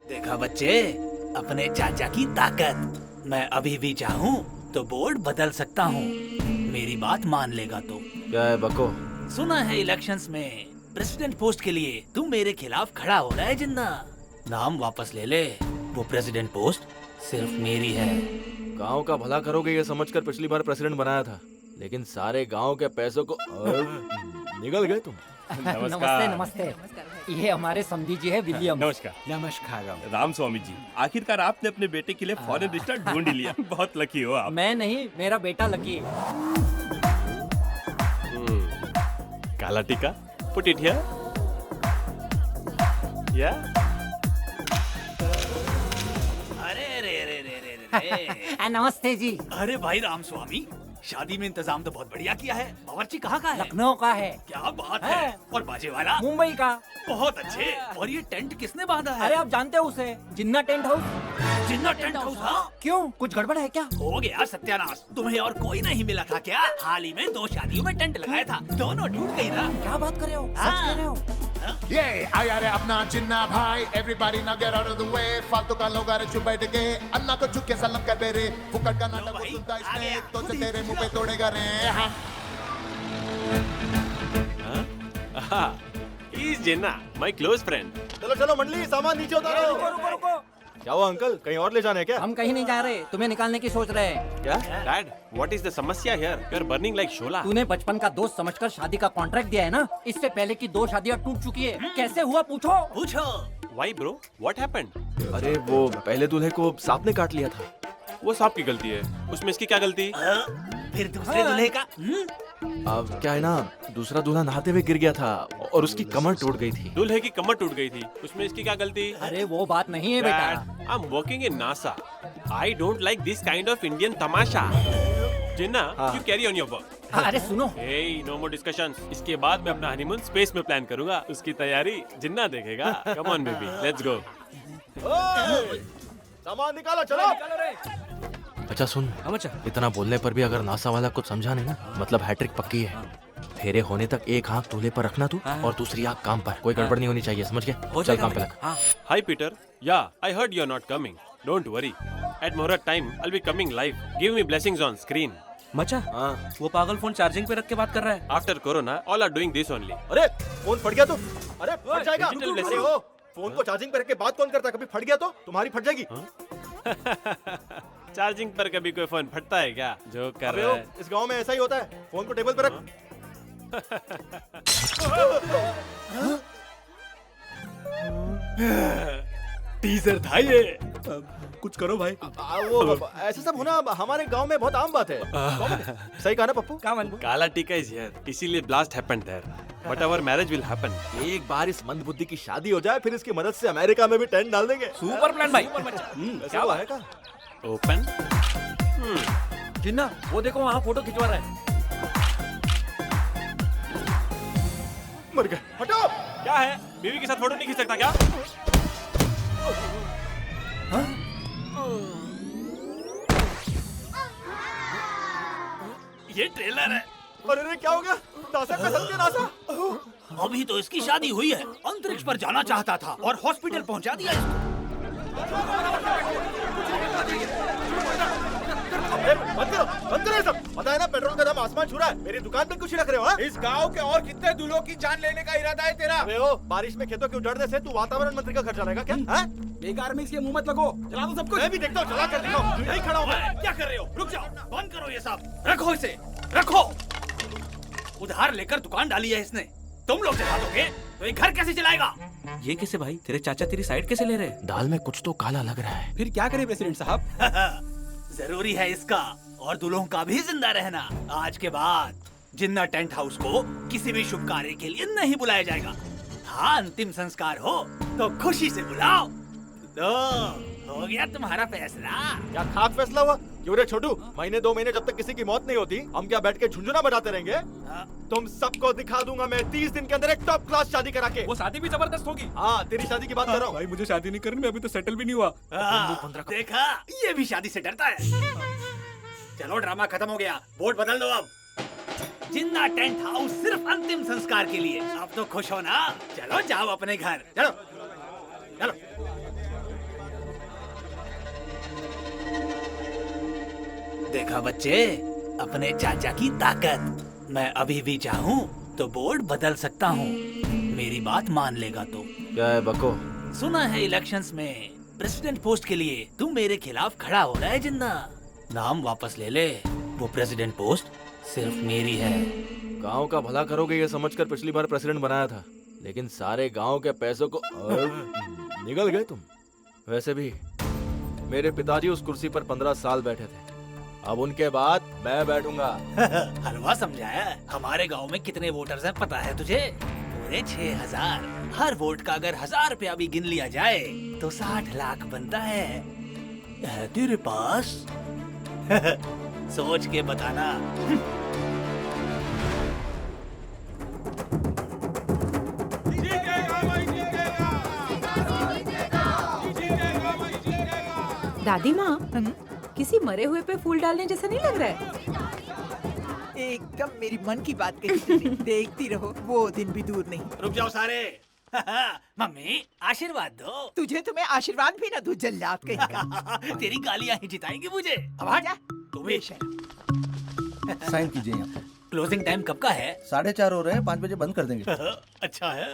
देखा बच्चे, अपने चाचा की ताकत। मैं अभी भी चाहूँ तो बोर्ड बदल सकता हूँ। मेरी बात मान लेगा तो। क्या है बको? सुना है इलेक्शंस में प्रेसिडेंट पोस्ट के लिए तू मेरे खिलाफ खड़ा हो रहा है जिन्ना। नाम वापस ले ले, वो प्रेसिडेंट पोस्ट सिर्फ मेरी है। गांव का भला करोगे ये समझकर पिछली बार प्रेसिडेंट बनाया था, लेकिन सारे गांव के पैसों को निगल गए तुम। नमस्ते नमस्ते। ये हमारे समधी जी है विलियम। नमस्कार। नमस्कार राम स्वामी जी, आखिरकार आपने अपने बेटे के लिए फॉरेन रिश्ता ढूंढ ही लिया। बहुत लकी हो आप। मैं नहीं, मेरा बेटा लकी है। काला टीका, पुट इट हियर। या अरे रे रे रे रे रे। नमस्ते जी। अरे भाई राम स्वामी, शादी में इंतजाम तो बहुत बढ़िया किया है। बावर्ची कहाँ का है? लखनऊ का है। क्या बात है। और बाजे वाला? मुंबई का। बहुत अच्छे। और ये टेंट किसने बांधा है? अरे आप जानते हो उसे, जिन्ना टेंट हाउस। जिन्ना टेंट हाउस? हाँ। क्यों, कुछ गड़बड़ है क्या? हो गया सत्यानाश। तुम्हें और कोई नहीं मिला था क्या? हाल ही में 2 शादियों में टेंट लगाया था, दोनों टूट गई ना। क्या बात कर रहे हो? सच कह रहे हो? ये आया रे अपना जिन्ना भाई, everybody now get out of the way. फालतू का लोग आ रहे चुप बैठ के, अन्ना को चुप के सलाम कर दे रे। फुकट का नाटक भाई, सुनता आ इसने गया। तो से तेरे मुंह पे तोड़ेगा रे। He's Jinnah, my close friend. चलो चलो मंडली, सामान नीचे उतारो। रुको रुको रुको। क्या हुआ अंकल, कहीं और ले जाने क्या? हम कहीं नहीं जा रहे, तुम्हें निकालने की सोच रहे हैं। क्या? Dad, what is the samasya here? You're burning like shola. तूने बचपन का दोस्त समझकर शादी का कॉन्ट्रैक्ट दिया है ना, इससे पहले की 2 शादियां टूट चुकी है। कैसे हुआ पूछो। पूछो। Why bro? What happened? अरे वो पहले दूल्हे को सांप ने काट लिया था। वो सांप की गलती है, उसमें इसकी क्या गलती? फिर दूसरे दूल्हे का? अब क्या है ना, दूसरा दूल्हा नहाते हुए गिर गया था और उसकी कमर टूट गई थी। दूल्हे की कमर टूट गई थी, उसमें इसकी क्या गलती? अरे वो बात नहीं है बेटा। Dad, I'm working in NASA. I don't like this kind of Indian tamasha. Jinnah, you carry on your work. अरे सुनो, Hey, no more discussions. इसके बाद मैं अपना हनीमून स्पेस में प्लान करूंगा, उसकी तैयारी जिन्ना देखेगा। Come on baby, let's go. सामान निकालो, चलो। अच्छा सुन, इतना बोलने पर भी अगर नासा वाला कुछ समझा नहीं ना, मतलब हैट्रिक पक्की है। फेरे होने तक एक आंख दूल्हे पर रखना तू, और दूसरी आंख काम पर। कोई गड़बड़ नहीं होनी चाहिए, समझ गया? चल काम पे लग। Hi Peter. Yeah, I heard you're not coming. Don't worry. At Muhurat time, I'll be coming live. Give me blessings on screen. मचा, हाँ। वो पागल फोन चार्जिंग पे रख के बात कर रहा है। After Corona, all are doing this only. अरे फोन फट गया तो? अरे फट जाएगा। digital अरे blessing. ओ, फोन को चार्जिंग पे रख के बात कौन करता है? कभी फट गया तो तुम्हारी फट जाएगी। चार्जिंग पर कभी कोई फोन फटता है क्या? जो कर अबे रहा ओ, है। इस गांव में ऐसा ही होता है। फोन को टेबल पे रख। टीजर था ये। कुछ करो भाई। वो ऐसा सब होना हमारे गांव में बहुत आम बात है। सही कहा ना पप्पू? क्या मन? काला टीका is here. इसीलिए blast happened there. But our marriage will happen. एक बार इस मंदबुद्धि की शादी हो जाए, फिर इसकी मदद से अमेरिका में भी टेंट डाल देंगे। सुपर प्लान भाई। क्या हुआ है का? Open. जिन्ना वो देखो वहाँ फोटो खिंचवा रहा है। मर गए। हटो। क्या है? बीवी के साथ फोटो नहीं खींच सकता क्या? ये ट्रेलर है। अरे रे क्या हो गया? नासा कसम के नासा। अभी तो इसकी शादी हुई है, अंतरिक्ष पर जाना चाहता था और हॉस्पिटल पहुंचा दिया इसको। बंद करो ये सब। पता है ना पेट्रोल का दाम आसमान छू रहा है। मेरी दुकान पे कुछ रख रहे हो? हाँ? इस गांव के और कितने दूल्हों की जान लेने का इरादा है तेरा? अबे ओ, बारिश में खेतों के उजड़ने से तू वातावरण मंत्री का खर्चा लेगा क्या? हाँ? बेकार में इसके मुंह मत लगो, चला दो सब कुछ। मैं भी देखता हूँ, चला कर दिखाओ। यहीं खड़ा हूँ मैं। क्या कर रहे हो? रुक जाओ, बंद करो ये सब। रखो इसे, रखो। उधार लेकर दुकान डाली है इसने। तुम लोग चला दोगे तो ये घर कैसे चलाएगा? ये कैसे भाई? तेरे चाचा तेरी साइड कैसे ले रहे हैं? दाल में कुछ तो काला लग रहा है। फिर क्या करे प्रेसिडेंट साहब? जरूरी है इसका और दूल्हों का भी जिंदा रहना। आज के बाद जिन्ना टेंट हाउस को किसी भी शुभ कार्य के लिए नहीं बुलाया जाएगा। हाँ, अंतिम संस्कार हो तो खुशी से बुलाओ। तो हो गया तुम्हारा फैसला। क्या खाक फैसला हुआ? क्यों रे छोटू, महीने 2 महीने जब तक किसी की मौत नहीं होती, हम क्या बैठ के झुंझुना बजाते रहेंगे? तुम सबको दिखा दूंगा मैं 30 दिन के अंदर एक टॉप क्लास शादी करा के। वो शादी भी जबरदस्त होगी। हाँ, तेरी शादी की बात कर रहा हूँ। भाई मुझे शादी नहीं करनी, मैं अभी तो सेटल भी नहीं हुआ। देखा, ये भी शादी से डरता है। चलो ड्रामा खत्म हो गया, बोर्ड बदल दो अब। जिन्ना टेंट हाउस सिर्फ अंतिम संस्कार के लिए। अब तो खुश हो ना? चलो जाओ अपने घर, चलो चलो। देखा बच्चे, अपने चाचा की ताकत। मैं अभी भी चाहूँ तो बोर्ड बदल सकता हूँ, मेरी बात मान लेगा तो। क्या है बको? सुना है इलेक्शंस में प्रेसिडेंट पोस्ट के लिए तू मेरे खिलाफ खड़ा हो रहा है जिन्ना। नाम वापस ले ले, वो प्रेसिडेंट पोस्ट सिर्फ मेरी है। गांव का भला करोगे ये समझकर पिछली बार प्रेसिडेंट बनाया था, लेकिन सारे गांव के पैसों को निगल गए तुम। वैसे भी मेरे पिताजी उस कुर्सी पर 15 साल बैठे थे, अब उनके बाद मैं बैठूंगा। हलवा समझाया। हमारे गांव में कितने वोटर्स हैं पता है तुझे? पूरे 6000। हर वोट का अगर 1000 रुपया भी गिन लिया जाए तो 60 लाख बनता है तेरे पास? सोच के बताना। दादी माँ, किसी मरे हुए पे फूल डालने जैसा नहीं लग रहा है? एकदम मेरी मन की बात कही तुमने। देखती रहो, वो दिन भी दूर नहीं। रुक जाओ सारे। मम्मी आशीर्वाद दो। तुझे तो मैं आशीर्वाद भी ना दूं, जल्लाद कहीं का। तेरी गालियां ही जिताएंगी मुझे। अब हट। तू भी। साइन कीजिए यहाँ पर। क्लोजिंग टाइम कब का है? 4:30 हो रहे हैं, 5 बजे बंद कर देंगे। अच्छा है।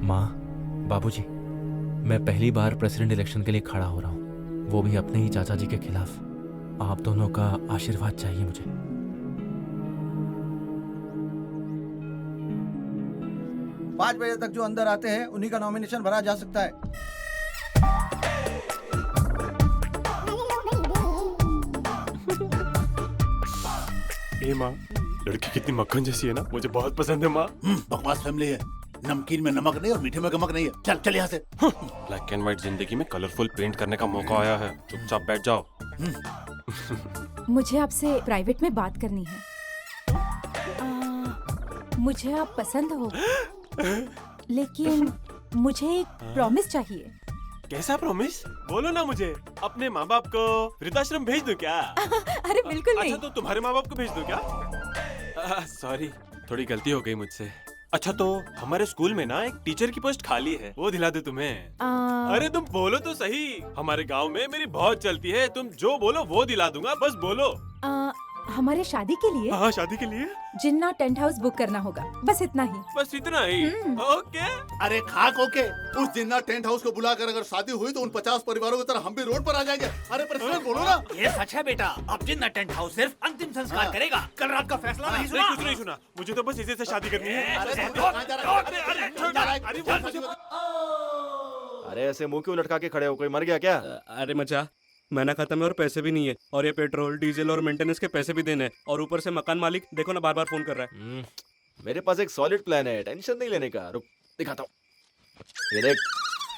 माँ, बाबूजी, मैं पहली बार प्रेसिडेंट इलेक्शन के लिए खड़ा हो रहा हूँ, वो भी अपने ही चाचा जी के खिलाफ। आप दोनों का आशीर्वाद चाहिए मुझे। 5 बजे तक जो अंदर आते हैं उन्हीं का नॉमिनेशन भरा जा सकता है। ए माँ, लड़की कितनी मक्खन जैसी है ना, मुझे बहुत पसंद है माँ। बकवास फैमिली है, नमकीन में नमक नहीं और मीठे में गमक नहीं है। चल चल यहाँ से। ब्लैक एंड व्हाइट जिंदगी में कलरफुल पेंट करने का मौका आया है, चुपचाप बैठ जाओ। मुझे आपसे प्राइवेट में बात करनी है। मुझे आप पसंद हो, लेकिन मुझे एक प्रॉमिस चाहिए। कैसा प्रॉमिस? बोलो ना मुझे। अपने माँ बाप को वृद्धाश्रम भेज दूं क्या? अरे बिल्कुल नहीं। अच्छा तो तुम्हारे माँ बाप को भेज दूं क्या? सॉरी, थोड़ी गलती हो गई मुझसे। अच्छा तो हमारे स्कूल में ना एक टीचर की पोस्ट खाली है, वो दिला दे तुम्हें। अरे तुम बोलो तो सही। हमारे गांव में मेरी बहुत चलती है, तुम जो बोलो वो दिला दूंगा, बस बोलो। हमारे शादी के लिए? हाँ, शादी के लिए जिन्ना टेंट हाउस बुक करना होगा, बस इतना ही। बस इतना ही? ओके। अरे खाक ओके। उस जिन्ना टेंट हाउस को बुलाकर अगर शादी हुई तो उन 50 परिवारों की तरह हम भी रोड पर आ जाएंगे। अरे प्रेसिडेंट बोलो ना। ये सच है बेटा। अब जिन्ना टेंट हाउस सिर्फ अंतिम संस्कार करेगा, कल रात का फैसला नहीं सुना? कुछ नहीं सुना, मुझे तो बस इसी से शादी करनी है। अरे ऐसे मुंह क्यों लटका के खड़े हो, कोई मर गया क्या? अरे मचा, महीना खत्म है और पैसे भी नहीं है, और ये पेट्रोल डीजल और मेंटेनेंस के पैसे भी देने हैं, और ऊपर से मकान मालिक देखो ना बार बार फोन कर रहा है। मेरे पास एक सॉलिड प्लान है, टेंशन नहीं लेने का। रुक दिखाता हूँ, ये देख।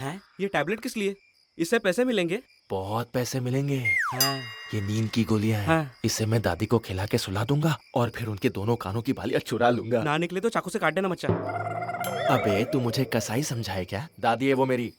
हैं? ये टैबलेट किस लिए? इससे पैसे मिलेंगे? बहुत पैसे मिलेंगे। हाँ। ये नींद की गोलियां हैं। हाँ। इससे मैं दादी को खिला के सुला दूंगा और फिर उनके दोनों कानों की बालियां चुरा लूंगा। ना निकले तो चाकू से काट देना मचा। अबे तू मुझे कसाई समझाए क्या? दादी है वो मेरी।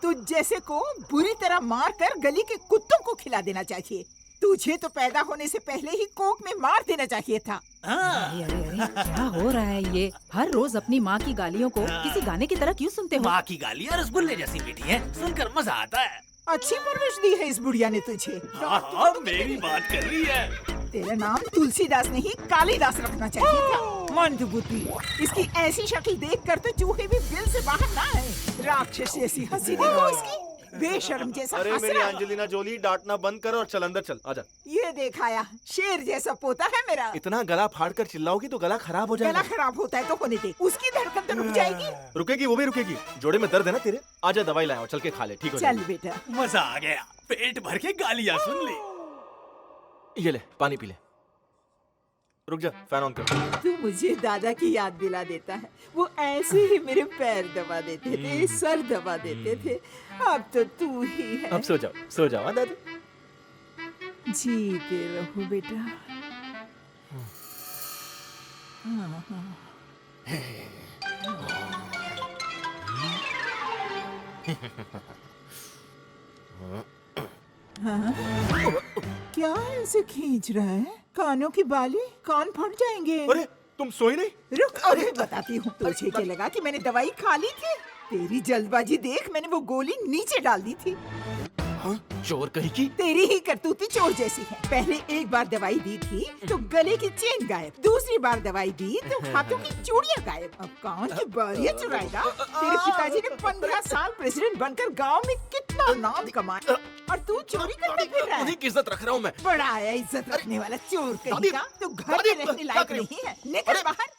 तुझ जैसे को बुरी तरह मार कर गली के कुत्तों को खिला देना चाहिए। तुझे तो पैदा होने से पहले ही कोक में मार देना चाहिए था। अरे अरे अरे, क्या हो रहा है ये? हर रोज अपनी माँ की गालियों को किसी गाने की तरह क्यों सुनते हो? माँ की गालियाँ रसगुल्ले जैसी मीठी हैं, सुनकर मजा आता है। अच्छी परवरिश दी है इस बुढ़िया ने तुझे। हाँ, मेरी बात कर रही है। तेरा नाम तुलसीदास नहीं कालीदास रखना चाहिए था। मंदबुद्धि। इसकी ऐसी शक्ल देखकर तो चूहे भी बिल से बाहर ना आए। राक्षस जैसी हंसी देखो इसकी, बेशर्म जैसा अरे हंस मेरी रहा। एंजेलिना जोली, डांटना बंद कर और चल अंदर चल, आजा। ये देखाया, शेर जैसा पोता है मेरा। इतना गला फाड़ कर चिल्लाओगी तो गला खराब हो जाएगा। गला खराब होता है तो होने दे, उसकी धड़कन तो रुक जाएगी। रुकेगी, वो भी रुकेगी। जोड़े में दर्द है ना तेरे? आजा दवाई लाया और चल के खा ले, ठीक हो चल जाएगी। बेटा। मजा आ गया, पेट भर के गालियाँ सुन ली। ये ले पानी पी ले। रुक जा, फैन ऑन कर। तू मुझे दादा की याद दिला देता है। वो ऐसे ही मेरे पैर दबा देते थे, सर दबा देते थे। अब तो तू ही है। अब सो जाओ हाँ दादी। जीते रहो बेटा। क्या ऐसे खींच रहा है? कानों की बाली, कान फट जाएंगे। अरे तुम सोई नहीं? रुक, अभी बताती हूँ। तुझे क्या लगा कि मैंने दवाई खा ली थी? तेरी जल्दबाजी देख, मैंने वो गोली नीचे डाल दी थी। चोर कहीं की। तेरी ही करतूती चोर जैसी है। पहले एक बार दवाई दी थी तो गले की चेन गायब, दूसरी बार दवाई दी तो हाथों की चूड़ियां गायब। अब कौन की बारियां चुराएगा? तेरे पिताजी ने 15 साल प्रेसिडेंट बनकर गांव में कितना नाम कमाया और तू चोरी करने फिर रहा है। उन्हीं की इज्जत रख रहा हूँ मैं। बड़ा आया इज्जत रखने वाला चोर कहीं का। तू घर में रहने लायक नहीं है, निकल बाहर।